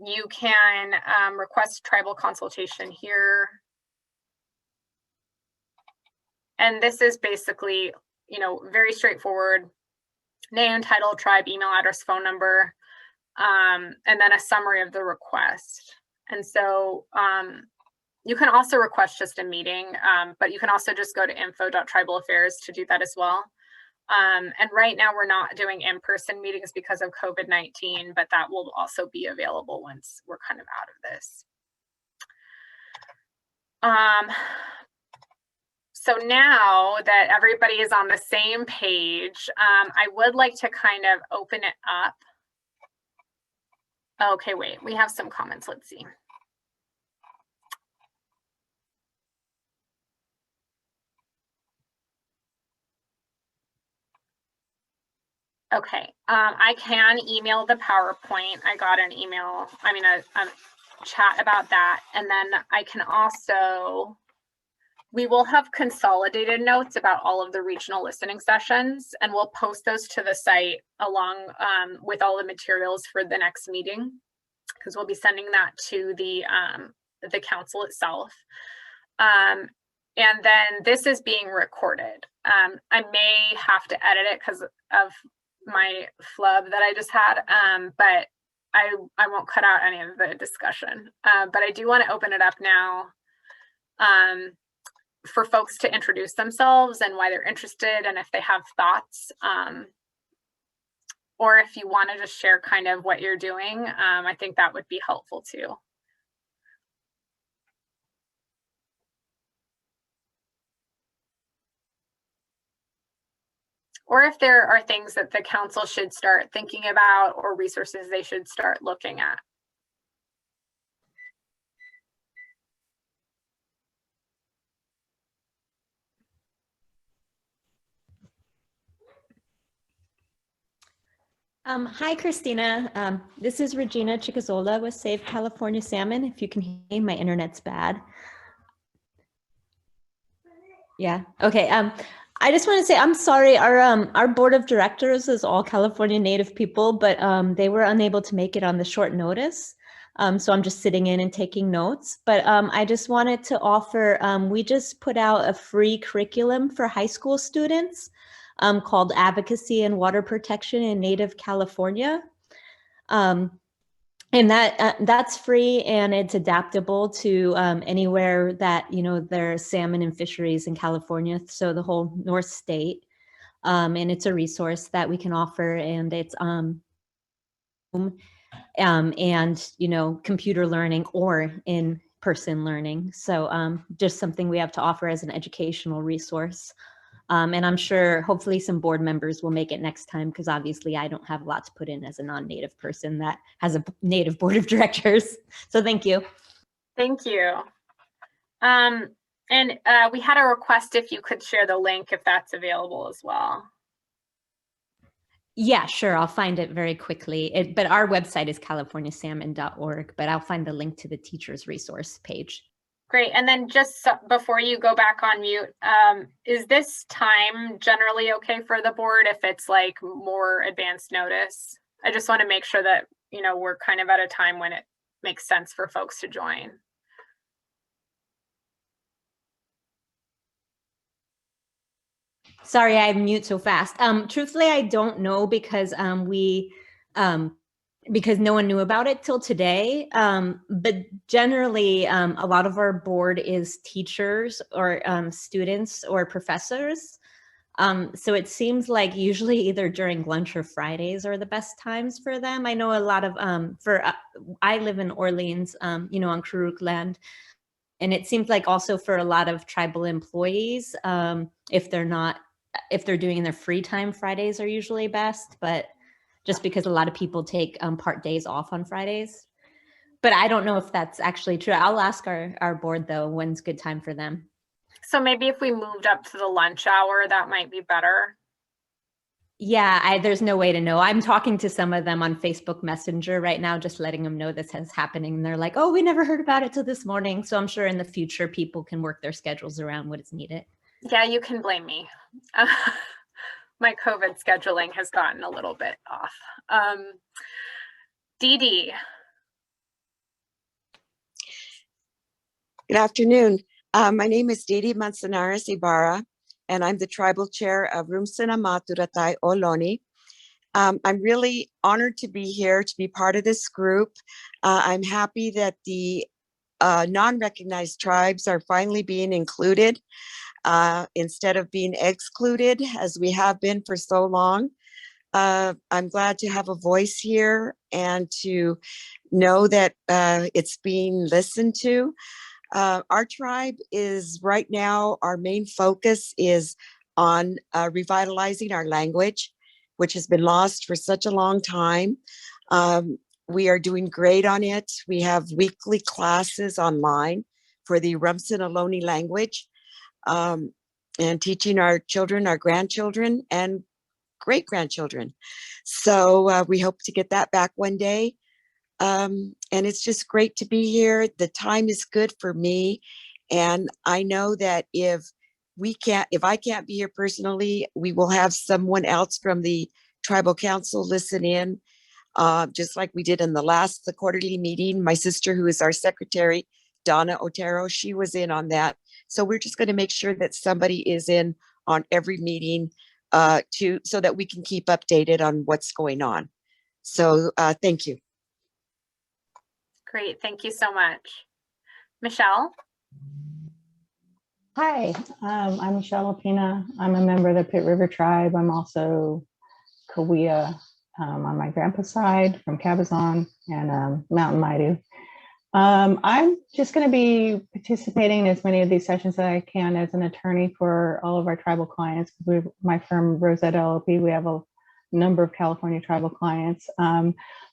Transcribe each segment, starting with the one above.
you can request tribal consultation here. And this is basically, very straightforward: name, title, tribe, email address, phone number, and then a summary of the request. And so you can also request just a meeting, but you can also just go to info.tribalaffairs to do that as well. And right now we're not doing in-person meetings because of COVID-19, but that will also be available once we're kind of out of this. So now that everybody is on the same page, I would like to kind of open it up. Okay, wait, we have some comments. Let's see. Okay, I can email the PowerPoint. I got an email, a chat about that. And then I can also, we will have consolidated notes about all of the regional listening sessions, and we'll post those to the site along with all the materials for the next meeting, because we'll be sending that to the council itself. And then this is being recorded. I may have to edit it because of my flub that I just had, but I won't cut out any of the discussion. But I do want to open it up now for folks to introduce themselves and why they're interested, and if they have thoughts, or if you want to just share kind of what you're doing, I think that would be helpful too. Or if there are things that the council should start thinking about or resources they should start looking at. Hi, Christina. This is Regina Chicazola with Save California Salmon. If you can hear me, my internet's bad. Yeah, okay. I just want to say, I'm sorry, our board of directors is all California Native people, but they were unable to make it on the short notice. So I'm just sitting in and taking notes. But I just wanted to offer, we just put out a free curriculum for high school students called Advocacy and Water Protection in Native California. And that's free, and it's adaptable to anywhere that, there's salmon and fisheries in California, so the whole North State. And it's a resource that we can offer, and it's and computer learning or in-person learning. So just something we have to offer as an educational resource. And I'm sure hopefully some board members will make it next time, because obviously I don't have a lot to put in as a non-native person that has a native board of directors. So thank you. Thank you. And we had a request if you could share the link, if that's available as well. Yeah, sure. I'll find it very quickly. But our website is californiasalmon.org, but I'll find the link to the teacher's resource page. Great. And then just before you go back on mute, is this time generally okay for the board if it's like more advanced notice? I just want to make sure that, we're kind of at a time when it makes sense for folks to join. Sorry, I mute so fast. Truthfully, I don't know, because because no one knew about it till today. But generally, a lot of our board is teachers or students or professors. So it seems like usually either during lunch or Fridays are the best times for them. I know a lot of, I live in Orleans, on Karuk land. And it seems like also for a lot of tribal employees, if they're doing their free time, Fridays are usually best, but just because a lot of people take part days off on Fridays. But I don't know if that's actually true. I'll ask our board though, when's good time for them. So maybe if we moved up to the lunch hour, that might be better. Yeah, there's no way to know. I'm talking to some of them on Facebook Messenger right now, just letting them know this is happening. And they're like, oh, we never heard about it till this morning. So I'm sure in the future, people can work their schedules around what is needed. Yeah, you can blame me. My COVID scheduling has gotten a little bit off. Dee Dee, Good afternoon. My name is Didi Manzanares Ibarra, and I'm the tribal chair of Rumsina Maturatai Oloni. I'm really honored to be here, to be part of this group. I'm happy that the non-recognized tribes are finally being included instead of being excluded, as we have been for so long. I'm glad to have a voice here and to know that it's being listened to. Our tribe is right now, our main focus is on revitalizing our language, which has been lost for such a long time. We are doing great on it. We have weekly classes online for the Rumsen Ohlone language, and teaching our children, our grandchildren, and great-grandchildren. So we hope to get that back one day. And it's just great to be here. The time is good for me. And I know that if I can't be here personally, we will have someone else from the tribal council listen in, just like we did in the quarterly meeting. My sister, who is our secretary, Donna Otero, she was in on that. So we're just going to make sure that somebody is in on every meeting so that we can keep updated on what's going on. So thank you. Great, thank you so much. Michelle? Hi, I'm Michelle Alpina. I'm a member of the Pit River Tribe. I'm also Kawia on my grandpa's side from Cabazon and Mountain Maidu. I'm just going to be participating in as many of these sessions that I can as an attorney for all of our tribal clients. My firm, Rosetta LLP, we have a number of California tribal clients.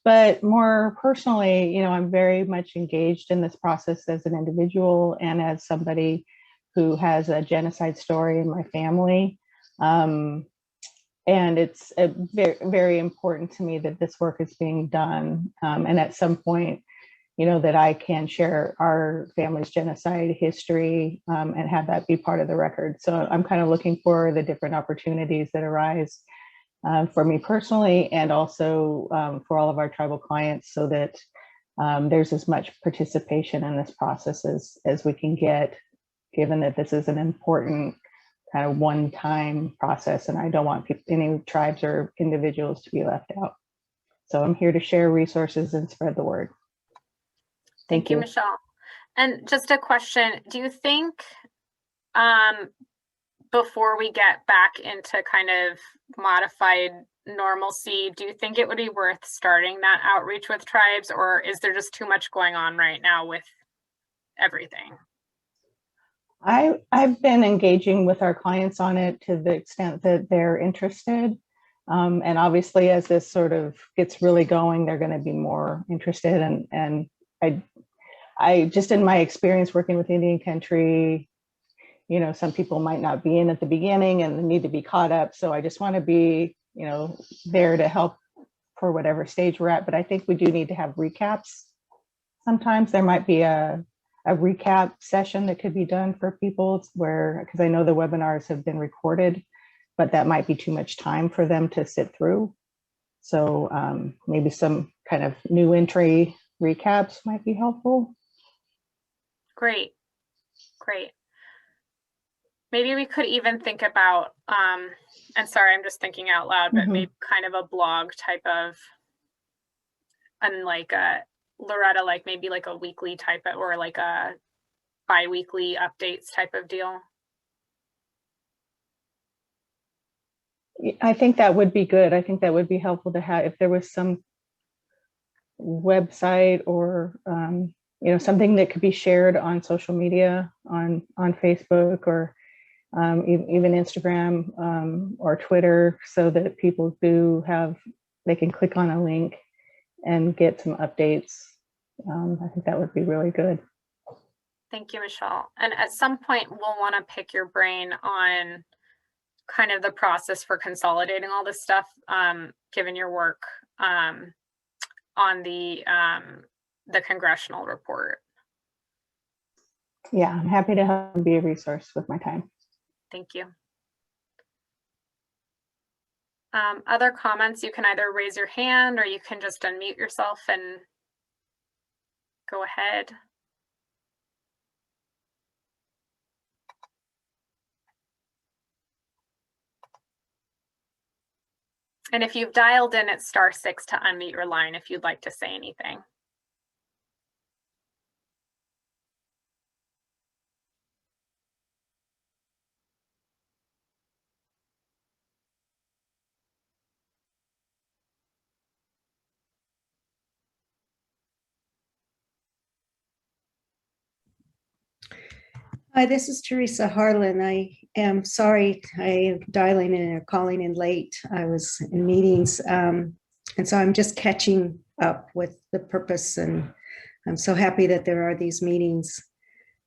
But more personally, I'm very much engaged in this process as an individual and as somebody who has a genocide story in my family. And it's very, very important to me that this work is being done. And at some point, that I can share our family's genocide history and have that be part of the record. So I'm kind of looking for the different opportunities that arise for me personally, and also for all of our tribal clients, so that there's as much participation in this process as we can get, given that this is an important kind of one-time process, and I don't want any tribes or individuals to be left out. So I'm here to share resources and spread the word. Thank you, Michelle. And just a question, do you think before we get back into kind of modified normalcy, do you think it would be worth starting that outreach with tribes, or is there just too much going on right now with everything? I've been engaging with our clients on it to the extent that they're interested. And obviously, as this sort of gets really going, they're going to be more interested. And I just, in my experience working with Indian country, some people might not be in at the beginning and need to be caught up. So I just want to be, there to help for whatever stage we're at. But I think we do need to have recaps. Sometimes there might be a recap session that could be done for people because I know the webinars have been recorded, but that might be too much time for them to sit through. So maybe some kind of new entry recaps might be helpful. Great. Maybe we could even think about, and sorry, I'm just thinking out loud, but maybe kind of a blog type of, and like Loretta, like maybe like a weekly type of, or like a bi-weekly updates type of deal. I think that would be good. I think that would be helpful to have, if there was some website or something that could be shared on social media, on Facebook, or even Instagram or Twitter, so that people they can click on a link and get some updates. I think that would be really good. Thank you, Michelle. And at some point, we'll want to pick your brain on kind of the process for consolidating all this stuff, given your work on the congressional report. Yeah, I'm happy to help and be a resource with my time. Thank you. Other comments, you can either raise your hand or you can just unmute yourself and go ahead. And if you've dialed in, it's *6 to unmute your line if you'd like to say anything. Hi, this is Teresa Harlan. I am sorry I am dialing in or calling in late. I was in meetings. And so I'm just catching up with the purpose, and I'm so happy that there are these meetings.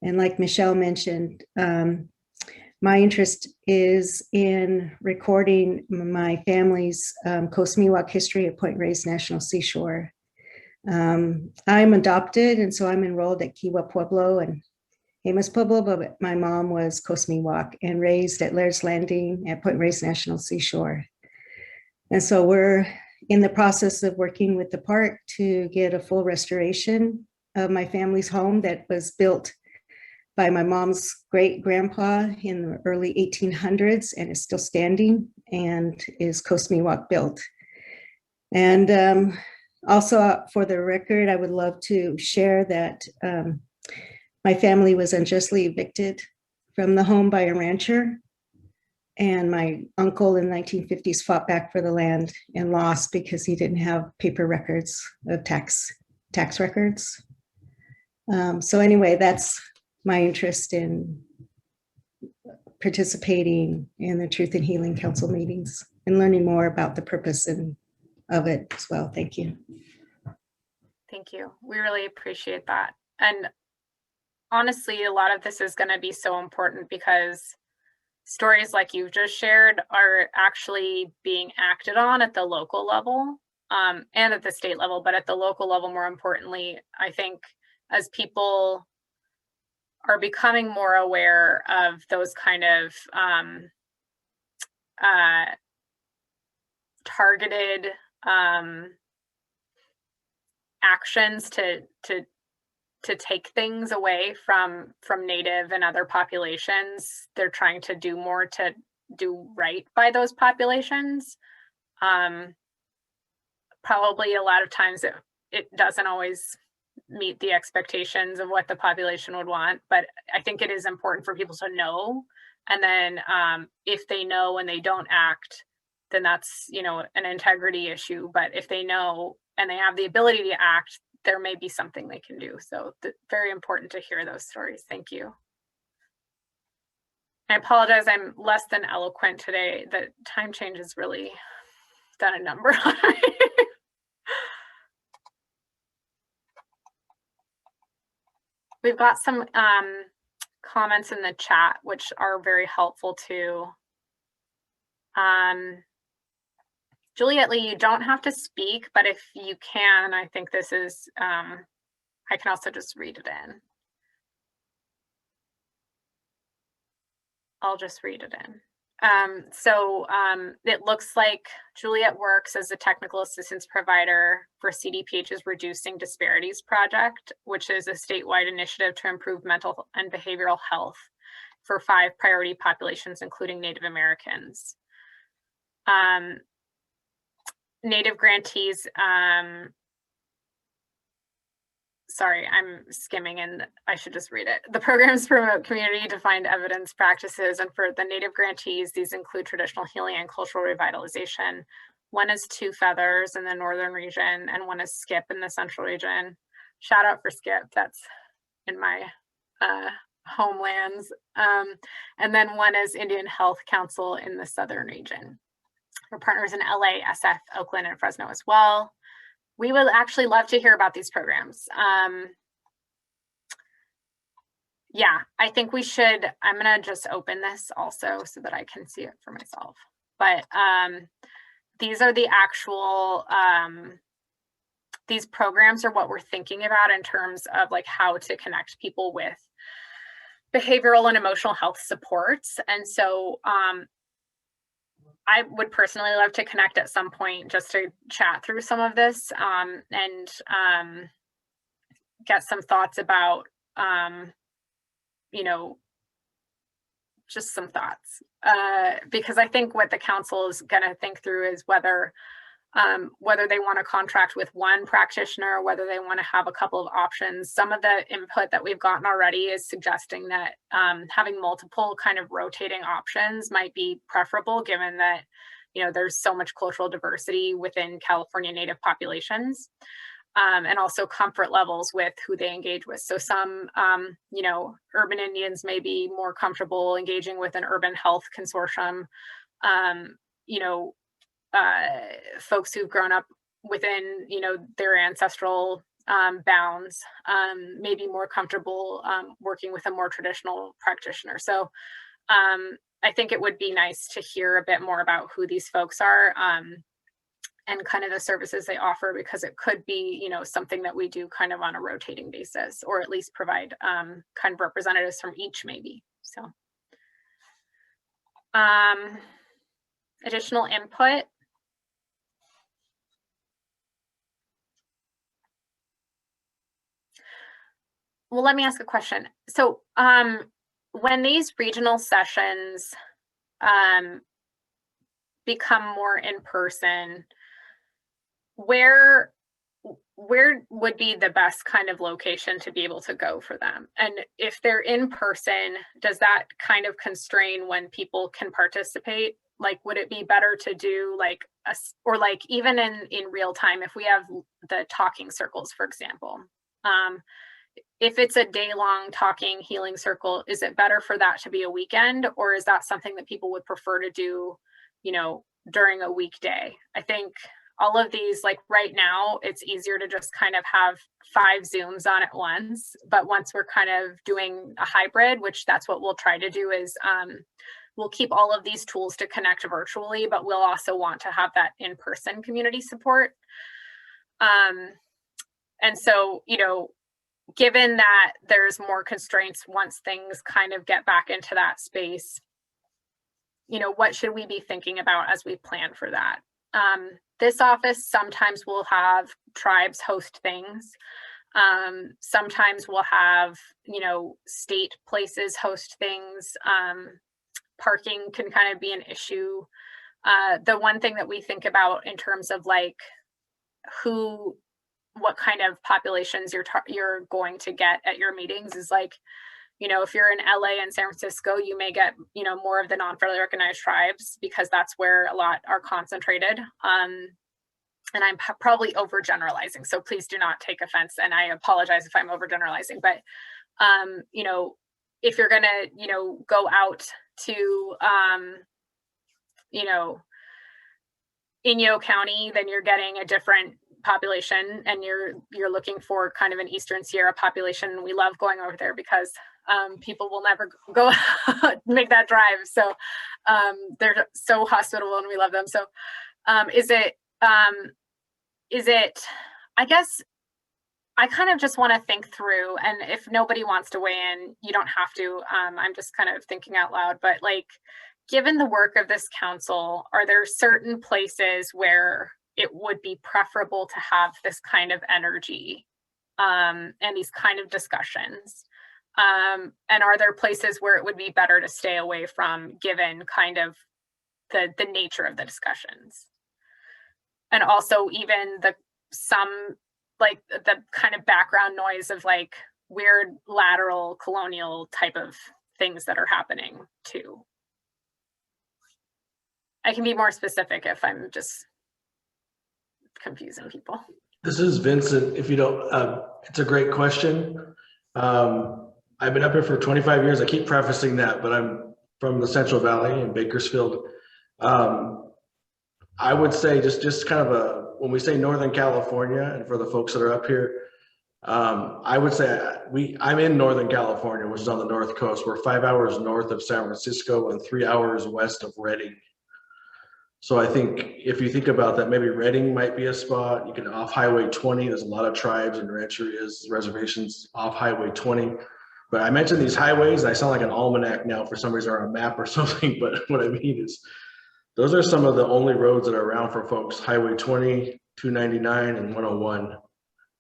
And like Michelle mentioned, my interest is in recording my family's Coast Miwok history at Point Reyes National Seashore. I'm adopted, and so I'm enrolled at Kiwa Pueblo and Amos Pueblo, but my mom was Coast Miwok and raised at Laird's Landing at Point Reyes National Seashore. And so we're in the process of working with the park to get a full restoration of my family's home that was built by my mom's great grandpa in the early 1800s and is still standing and is Coast Miwok built. And also for the record, I would love to share that my family was unjustly evicted from the home by a rancher. And my uncle in the 1950s fought back for the land and lost because he didn't have paper records of tax records. So anyway, that's my interest in participating in the Truth and Healing Council meetings and learning more about the purpose of it as well. Thank you. Thank you. We really appreciate that. And honestly, a lot of this is going to be so important because stories like you've just shared are actually being acted on at the local level and at the state level, but at the local level, more importantly, I think as people are becoming more aware of those kind of targeted actions to take things away from Native and other populations. They're trying to do more to do right by those populations. Probably a lot of times it doesn't always meet the expectations of what the population would want, but I think it is important for people to know. And then if they know and they don't act, then that's, you know, an integrity issue. But if they know and they have the ability to act, there may be something they can do. So very important to hear those stories. Thank you. I apologize, I'm less than eloquent today. The time change has really done a number on me. We've got some comments in the chat, which are very helpful too. Juliet Lee, you don't have to speak, but if you can, I think this is, I can also just read it in. I'll just read it in. It looks like Juliet works as a technical assistance provider for CDPH's Reducing Disparities Project, which is a statewide initiative to improve mental and behavioral health for 5 priority populations, including Native Americans. Native grantees, sorry, I'm skimming and I should just read it. The programs promote community-defined evidence practices, and for the Native grantees, these include traditional healing and cultural revitalization. One is Two Feathers in the northern region, and one is Skip in the central region. Shout out for Skip, that's in my homelands. And then one is Indian Health Council in the southern region. We're partners in LA, SF, Oakland, and Fresno as well. We would actually love to hear about these programs. Yeah, I think we should, I'm gonna just open this also so that I can see it for myself. But these are the actual, these programs are what we're thinking about in terms of like how to connect people with behavioral and emotional health supports. And so I would personally love to connect at some point just to chat through some of this and get some thoughts about, you know, just some thoughts, because I think what the council is going to think through is whether they want to contract with one practitioner, whether they want to have a couple of options. Some of the input that we've gotten already is suggesting that having multiple kind of rotating options might be preferable, given that, you know, there's so much cultural diversity within California Native populations. And also comfort levels with who they engage with. So some, you know, urban Indians may be more comfortable engaging with an urban health consortium. You know, folks who've grown up within, you know, their ancestral bounds may be more comfortable working with a more traditional practitioner. So I think it would be nice to hear a bit more about who these folks are. And kind of the services they offer, because it could be, you know, something that we do kind of on a rotating basis, or at least provide kind of representatives from each, maybe. So additional input. Well, let me ask a question. So when these regional sessions become more in person, where would be the best kind of location to be able to go for them? And if they're in person, does that kind of constrain when people can participate? Like, would it be better to do like or like even in real time, if we have the talking circles, for example, if it's a day-long talking healing circle, is it better for that to be a weekend, or is that something that people would prefer to do, you know, during a weekday? I think all of these, like right now, it's easier to just kind of have 5 Zooms on at once. But once we're kind of doing a hybrid, which that's what we'll try to do, is we'll keep all of these tools to connect virtually, but we'll also want to have that in-person community support. And so, you know, given that there's more constraints once things kind of get back into that space, you know, what should we be thinking about as we plan for that? This office sometimes will have tribes host things. Sometimes we'll have, you know, state places host things. Parking can kind of be an issue. The one thing that we think about in terms of like what kind of populations you're going to get at your meetings is like, you know, if you're in LA and San Francisco, you may get, you know, more of the non-federally recognized tribes, because that's where a lot are concentrated. And I'm probably overgeneralizing, so please do not take offense. And I apologize if I'm overgeneralizing, but, you know, if you're gonna, you know, go out to, you know, Inyo County, then you're getting a different population, and you're looking for kind of an Eastern Sierra population. We love going over there because people will never go make that drive. So they're so hospitable and we love them. So is it, I guess I kind of just want to think through, and if nobody wants to weigh in, you don't have to. I'm just kind of thinking out loud, but like, given the work of this council, are there certain places where it would be preferable to have this kind of energy and these kind of discussions? And are there places where it would be better to stay away from, given kind of the nature of the discussions? And also even some like the kind of background noise of like weird lateral colonial type of things that are happening too. I can be more specific if I'm just confusing people. This is Vincent. If you don't, it's a great question. I've been up here for 25 years. I keep prefacing that, but I'm from the Central Valley in Bakersfield. I would say just kind of when we say Northern California, and for the folks that are up here, I would say I'm in Northern California, which is on the North Coast. We're 5 hours north of San Francisco and 3 hours west of Redding. So I think if you think about that, maybe Redding might be a spot. You can off Highway 20. There's a lot of tribes and rancherias, reservations off Highway 20. But I mentioned these highways, and I sound like an almanac now for some reason, or a map or something. But what I mean is, those are some of the only roads that are around for folks: Highway 20, 299, and 101,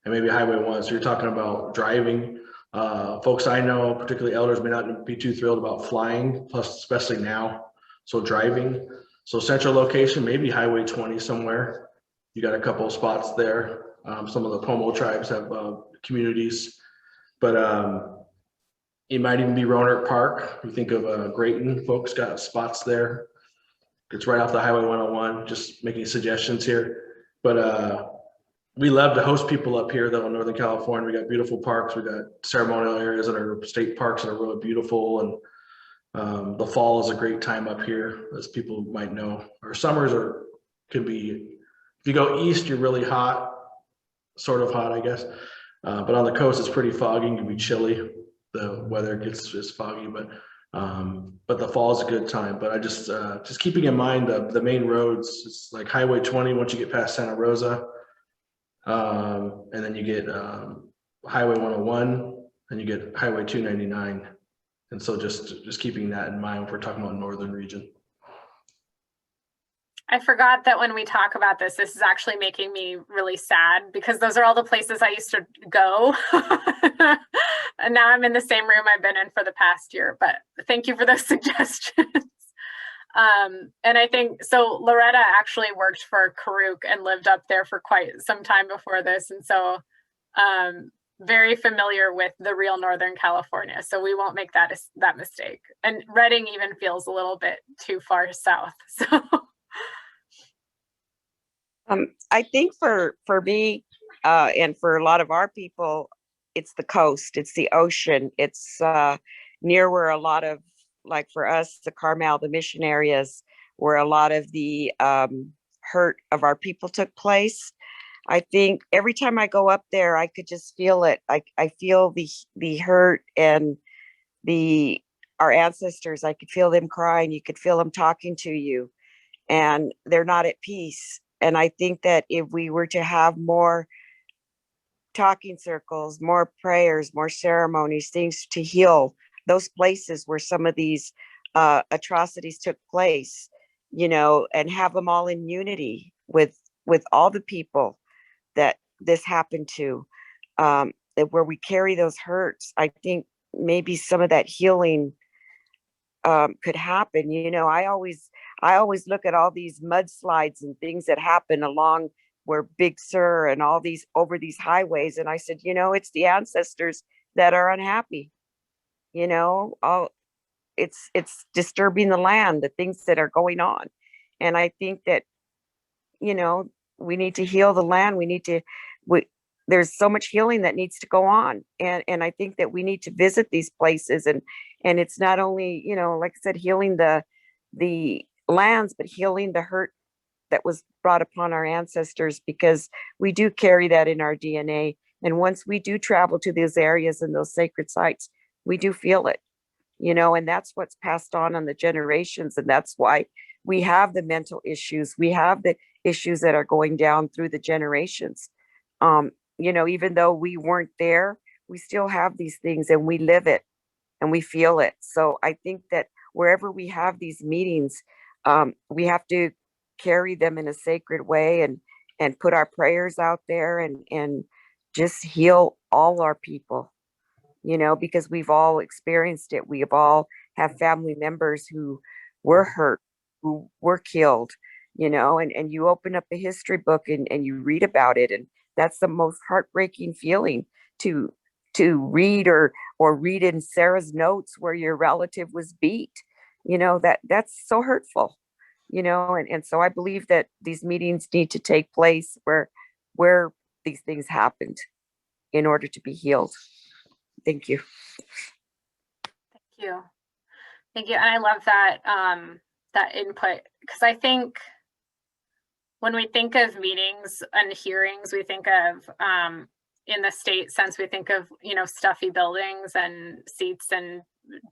and maybe Highway 1. So you're talking about driving. Folks I know, particularly elders, may not be too thrilled about flying, plus especially now. So driving. So central location, maybe Highway 20 somewhere. You got a couple of spots there. Some of the Pomo tribes have communities, but it might even be Roanoke Park. You think of Grayton, folks got spots there. It's right off the Highway 101, just making suggestions here. But we love to host people up here though in Northern California. We got beautiful parks. We got ceremonial areas that are state parks that are really beautiful. And the fall is a great time up here, as people might know. Our summers could be, if you go east, you're really hot, sort of hot, I guess. But on the coast, it's pretty foggy and can be chilly. The weather gets just foggy, but the fall is a good time. But I just keeping in mind the main roads. It's like Highway 20 once you get past Santa Rosa, and then you get Highway 101, and you get Highway 299. And so just keeping that in mind when we're talking about northern region. I forgot that when we talk about this is actually making me really sad, because those are all the places I used to go. And now I'm in the same room I've been in for the past year, but thank you for those suggestions. And I think, so Loretta actually worked for Karuk and lived up there for quite some time before this. And so very familiar with the real Northern California. So we won't make that mistake. And Redding even feels a little bit too far south. So. I think for me and for a lot of our people, it's the coast, it's the ocean, it's near where a lot of, like for us, the Carmel, the mission areas, where a lot of the hurt of our people took place. I think every time I go up there, I could just feel it. I feel the hurt and our ancestors. I could feel them crying. You could feel them talking to you, and they're not at peace. And I think that if we were to have more talking circles, more prayers, more ceremonies, things to heal those places where some of these atrocities took place, and have them all in unity with all the people that this happened to, where we carry those hurts, I think maybe some of that healing could happen. I always look at all these mudslides and things that happen along where Big Sur and all these over these highways, and I said, it's the ancestors that are unhappy. It's disturbing the land, the things that are going on, and I think that we need to heal the land. There's so much healing that needs to go on, and I think that we need to visit these places, and it's not only like I said, healing the lands, but healing the hurt that was brought upon our ancestors, because we do carry that in our DNA. And once we do travel to those areas and those sacred sites, we do feel it, and that's what's passed on the generations. And that's why we have the mental issues. We have the issues that are going down through the generations. Even though we weren't there, we still have these things, and we live it and we feel it. So I think that wherever we have these meetings, we have to carry them in a sacred way and put our prayers out there and just heal all our people, because we've all experienced it. We have all have family members who were hurt, who were killed, and you open up a history book and you read about it. And that's the most heartbreaking feeling to read or read in Sarah's notes where your relative was beat. That's so hurtful, and so I believe that these meetings need to take place where these things happened in order to be healed. Thank you. Thank you. And I love that input, because I think when we think of meetings and hearings, we think of in the state sense, we think of stuffy buildings and seats and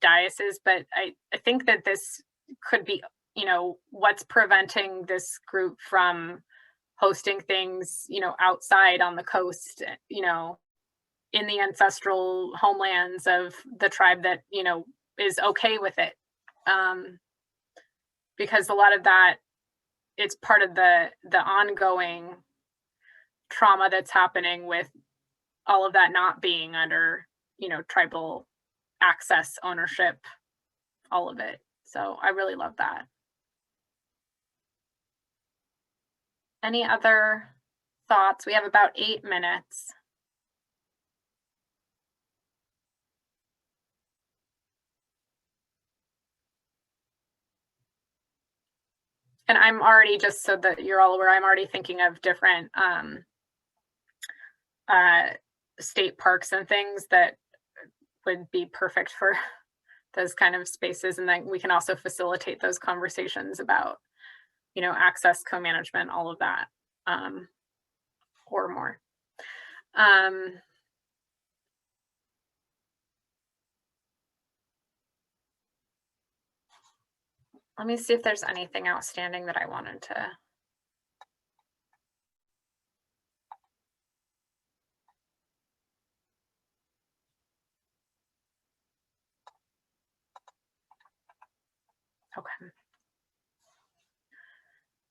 dioceses, but I think that this could be what's preventing this group from hosting things outside on the coast, in the ancestral homelands of the tribe that is okay with it, because a lot of that, it's part of the ongoing trauma that's happening with all of that not being under tribal access, ownership, all of it. So I really love that. Any other thoughts? We have about 8 minutes. And I'm already, just so that you're all aware, I'm already thinking of different state parks and things that would be perfect for those kind of spaces. And then we can also facilitate those conversations about, access, co-management, all of that, or more. Let me see if there's anything outstanding that I wanted to. Okay.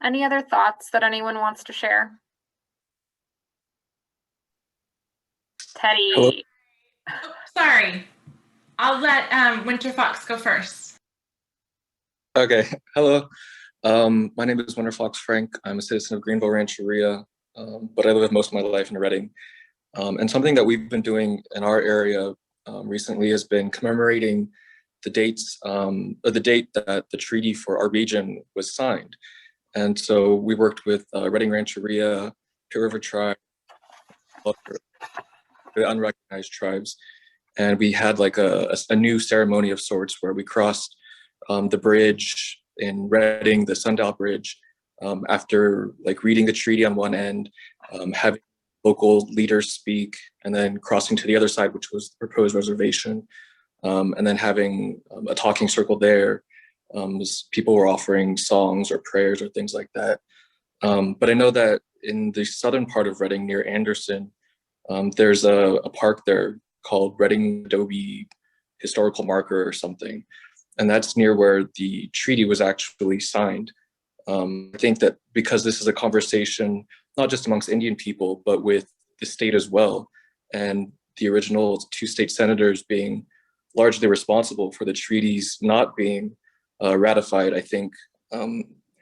Any other thoughts that anyone wants to share? Teddy. Hello. Oh, sorry. I'll let Winter Fox go first. Okay. Hello. My name is Winter Fox Frank. I'm a citizen of Greenville Rancheria, but I live most of my life in Reading. And something that we've been doing in our area recently has been commemorating the dates, the date that the treaty for our region was signed. And so we worked with Reading Rancheria, Pit River Tribe, the unrecognized tribes, and we had like a new ceremony of sorts where we crossed the bridge in Reading, the Sundial Bridge, after like reading the treaty on one end, having local leaders speak, and then crossing to the other side, which was the proposed reservation, and then having a talking circle there. People were offering songs or prayers or things like that. But I know that in the southern part of Reading near Anderson, there's a park there called Reading Adobe Historical Marker or something. And that's near where the treaty was actually signed. I think that because this is a conversation, not just amongst Indian people, but with the state as well, and the original 2 state senators being largely responsible for the treaties not being ratified, I think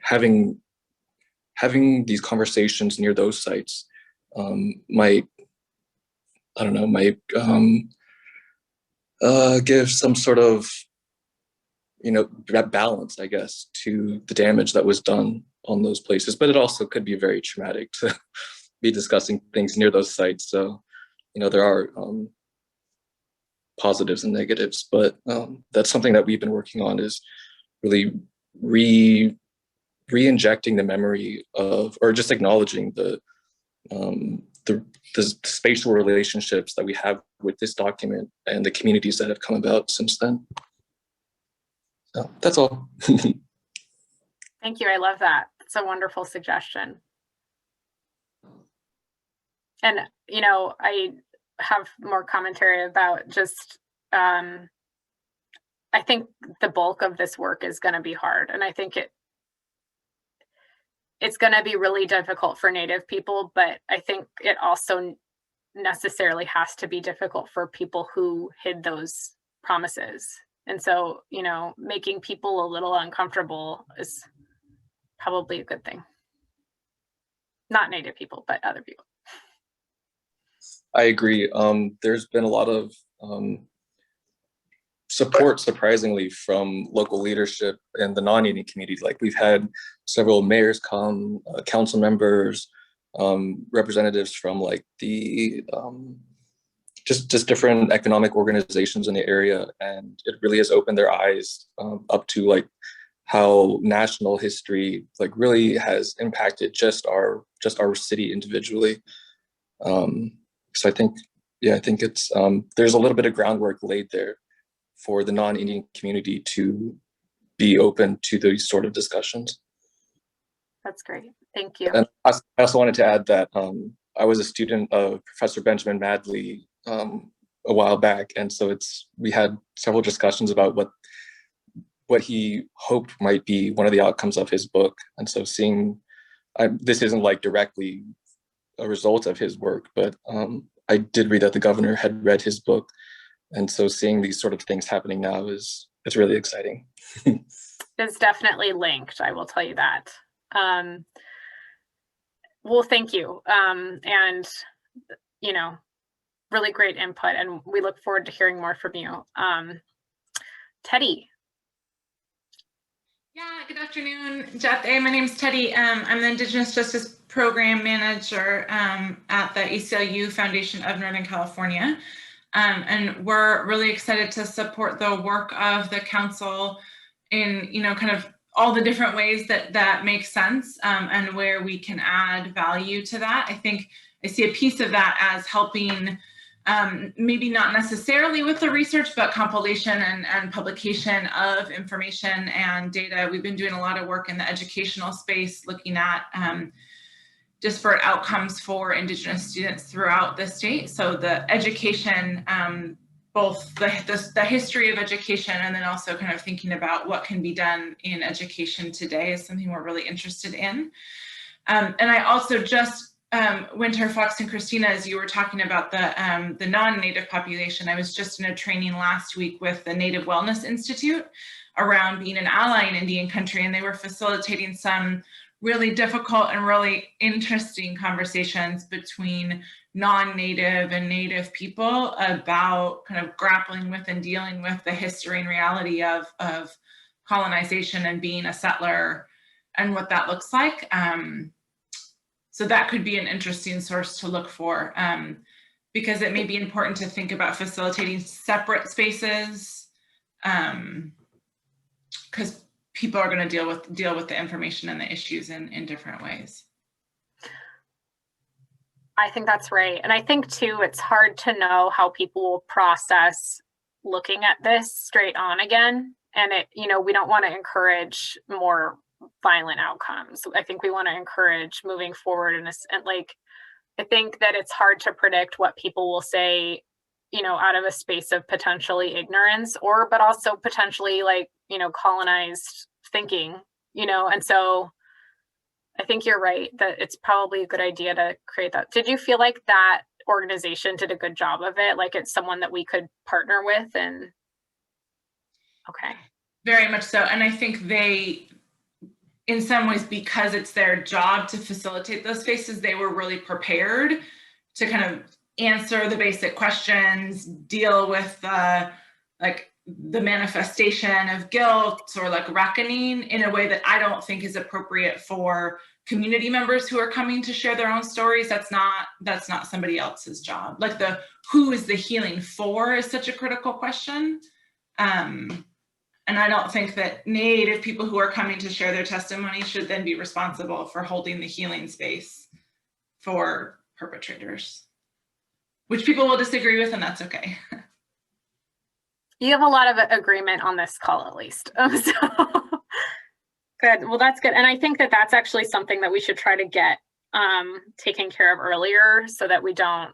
having these conversations near those sites might give some sort of, that balance, I guess, to the damage that was done on those places. But it also could be very traumatic to be discussing things near those sites. So, there are positives and negatives, but that's something that we've been working on, is really re-injecting the memory of, or just acknowledging the spatial relationships that we have with this document and the communities that have come about since then. So that's all. Thank you. I love that. It's a wonderful suggestion. And, I have more commentary about just, I think the bulk of this work is going to be hard. And I think it's going to be really difficult for Native people, but I think it also necessarily has to be difficult for people who hid those promises. And so, making people a little uncomfortable is probably a good thing. Not Native people, but other people. I agree. There's been a lot of support, surprisingly, from local leadership and the non-Indian community. Like, we've had several mayors come, council members, representatives from like the just different economic organizations in the area, and it really has opened their eyes up to like how national history like really has impacted just our city individually. So I think it's there's a little bit of groundwork laid there for the non-Indian community to be open to these sort of discussions. That's great. Thank you. And I also wanted to add that I was a student of Professor Benjamin Madley a while back, and so we had several discussions about what he hoped might be one of the outcomes of his book. And so this isn't like directly a result of his work, but I did read that the governor had read his book And so seeing these sort of things happening now it's really exciting. It's definitely linked, I will tell you that. Well, thank you. And, you know, really great input, and we look forward to hearing more from you. Teddy. Yeah, good afternoon, Jeff. Hey, my name's Teddy. I'm the Indigenous Justice Program Manager at the ACLU Foundation of Northern California. And we're really excited to support the work of the council in, kind of all the different ways that makes sense, and where we can add value to that. I think I see a piece of that as helping, maybe not necessarily with the research, but compilation and publication of information and data. We've been doing a lot of work in the educational space, looking at disparate outcomes for Indigenous students throughout the state. So the education, both the history of education, and then also kind of thinking about what can be done in education today is something we're really interested in. And I also just, Winter, Fox, and Christina, as you were talking about the non-Native population, I was just in a training last week with the Native Wellness Institute around being an ally in Indian country, and they were facilitating some really difficult and really interesting conversations between non-Native and Native people about kind of grappling with and dealing with the history and reality of colonization and being a settler and what that looks like. So that could be an interesting source to look for, because it may be important to think about facilitating separate spaces, because people are going to deal with the information and the issues in different ways. I think that's right. And I think too, it's hard to know how people will process looking at this straight on again. And we don't want to encourage more violent outcomes. I think we want to encourage moving forward. And I think that it's hard to predict what people will say, out of a space of potentially ignorance, but also potentially colonized thinking, and so I think you're right that it's probably a good idea to create that. Did you feel like that organization did a good job of it? Like it's someone that we could partner with? And okay. Very much so. And I think they, in some ways, because it's their job to facilitate those spaces, they were really prepared to kind of answer the basic questions, deal with the manifestation of guilt or reckoning in a way that I don't think is appropriate for community members who are coming to share their own stories. That's not somebody else's job. Who is the healing for is such a critical question. And I don't think that Native people who are coming to share their testimony should then be responsible for holding the healing space for perpetrators, which people will disagree with, and that's okay. You have a lot of agreement on this call, at least. So good. Well, that's good. And I think that that's actually something that we should try to get taken care of earlier so that we don't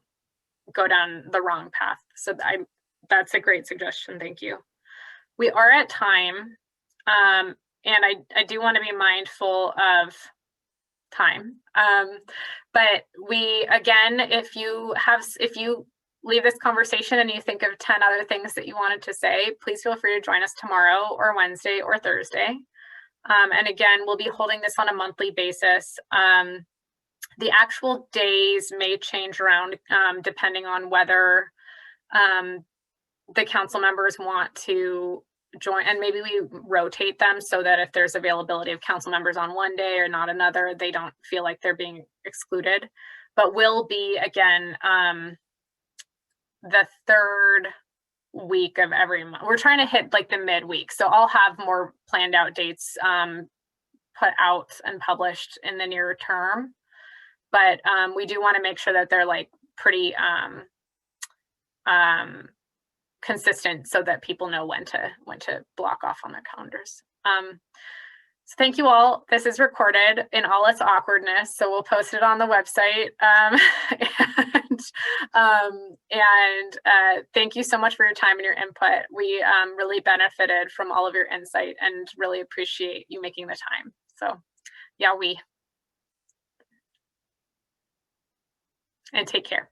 go down the wrong path. So that's a great suggestion. Thank you. We are at time, and I do want to be mindful of time. But again, if you leave this conversation and you think of 10 other things that you wanted to say, please feel free to join us tomorrow or Wednesday or Thursday. And again, we'll be holding this on a monthly basis. The actual days may change around depending on whether the council members want to join, and maybe we rotate them so that if there's availability of council members on one day or not another, they don't feel like they're being excluded. But we'll be, again, the third week of every month. We're trying to hit the midweek. So I'll have more planned out dates put out and published in the near term. But we do want to make sure that they're pretty consistent so that people know when to block off on their calendars. So thank you all. This is recorded in all its awkwardness, so we'll post it on the website. And thank you so much for your time and your input. We really benefited from all of your insight and really appreciate you making the time. So yeah, and take care.